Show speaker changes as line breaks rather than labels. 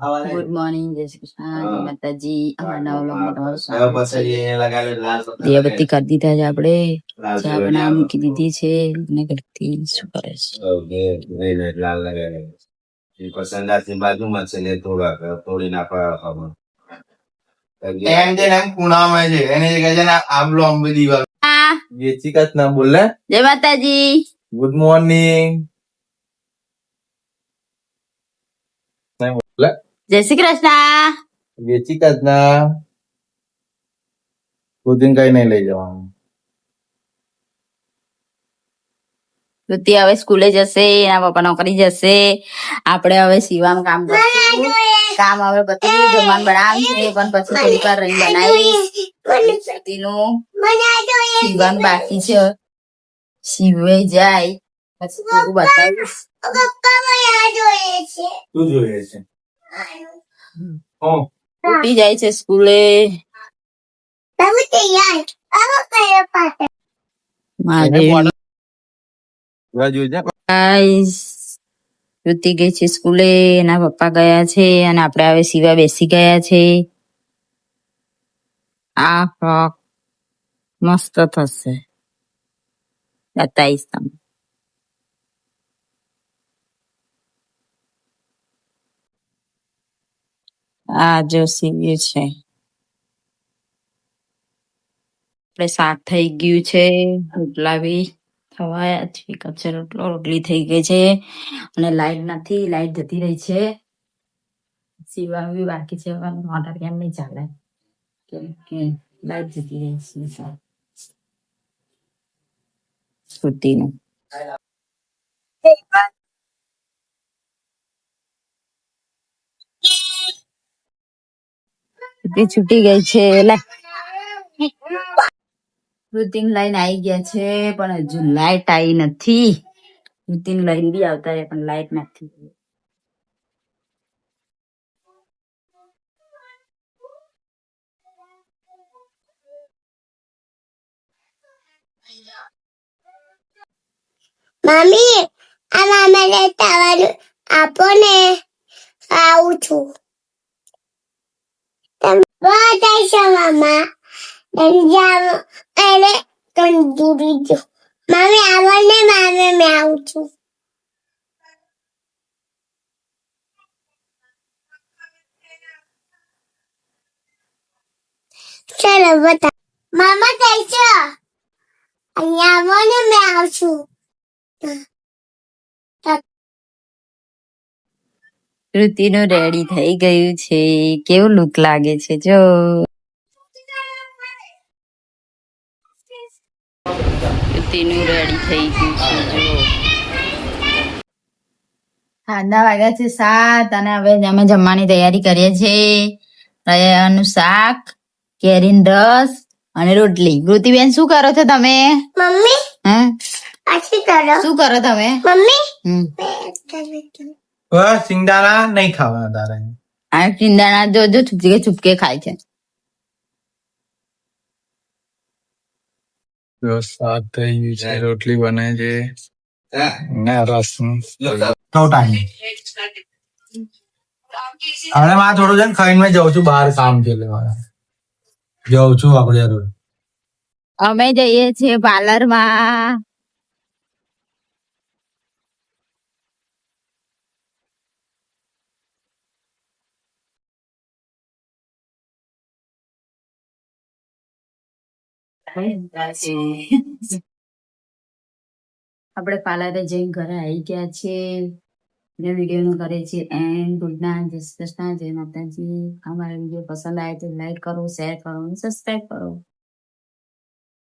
Good morning, જય શ્રી કૃષ્ણ, જય માતાજી. અમારા નવા વ્લોગમાં તમારું સ્વાગત છે. દિયાબત્તી કરી દીધા છે આપણે, ચા બના મૂકી દીધી છે. ને કરતી શું કરે છે? જય માતાજી.
Good morning.
જય શ્રી કૃષ્ણ.
વેચી કાચના ખુદીન કઈ નહીં લઈ જવાનું.
શ્રુતિ હવે સ્કૂલે જશે, એના પપ્પા નોકરી જશે. આપણે હવે સીવાનું કામ કરશું. કામ હવે બધું જમવાનું બનાવ્યું છે, પણ પછી થોડીક વાર રહીને બનાવીશ. શ્રુતિનું સીવાનું બાકી છે, સીવે જાય પછી પૂરું બતાવીશ.
શું જોઈએ છે?
ઉઠી જાય છે સ્કૂલે. શ્રુતિ ગઈ છે સ્કૂલે, એના પપ્પા ગયા છે, અને આપણે હવે સીવા બેસી ગયા છે. આ ફ્રોક મસ્ત થશે, બતાવીશ તમને. આ જો સીવ્યું છે. આપણે શાક થઈ ગયું છે, રોટલા બી થવાયા છે, કચરો રોટલી થઈ ગઈ છે, અને લાઈટ નથી, લાઈટ જતી રહી છે. સીવાનું બી બાકી છે, મોટર કેમ નહીં ચાલે કેમ કે લાઈટ જતી રહી છે. શ્રુતિનું છૂટી ગઈ છે. રુતિન લાઈન આવી ગયા છે, પણ હજુ લાઈટ આવી નથી. રુતિન લાઈન બી આવતા રહે, પણ લાઈટ નથી.
મમ્મી, આ મામાને ખાવાનું આપો ને, આવું છું. બધાય છે મામા, એને તંદુરી જો. મમ્મી આવો ને, મામે મેં આવું છું. ચાલો બતા. મામા કઈ છે? અહીંયા આવો ને, મેં આવું છું.
રુતિનું રેડી થઈ ગયું છે. કેવું લુક લાગે છે જો. રુતિનું રેડી થઈ ગયું છે જો. સાંજના વાગ્યા છે 7, અને હવે અમે જમવાની તૈયારી કરીએ છીએ. રયાનું શાક, કેરીન રસ અને રોટલી. રુતિબેન શું કરો છો તમે?
મમ્મી શું
કરો તમે?
મમ્મી
સિંગદાણા નહીં ખાવાના તારે.
આ સિંદાણા જો જો ચૂપકે ચૂપકે ખાય છે.
શાક થઈ ગયું છે, રોટલી બને છે, ને રસ ટાઈમ. હવે માં થોડું છે ને ખાઈને મેં જઉં છું બહાર, કામ છે એટલે જઉં છું આપણે રોજ.
અમે જઈએ છીએ પાર્લરમાં. આપણે પાર્લરે જઈને ઘરે આવી ગયા છે. વિડીયો નું કરે છે એન્ડ ગુડ નાઇટ, જય શ્રી કૃષ્ણ, જય માતાજી. અમારો વિડીયો પસંદ આવે તો લાઈક કરો, શેર કરો અને સબસ્ક્રાઈબ કરો.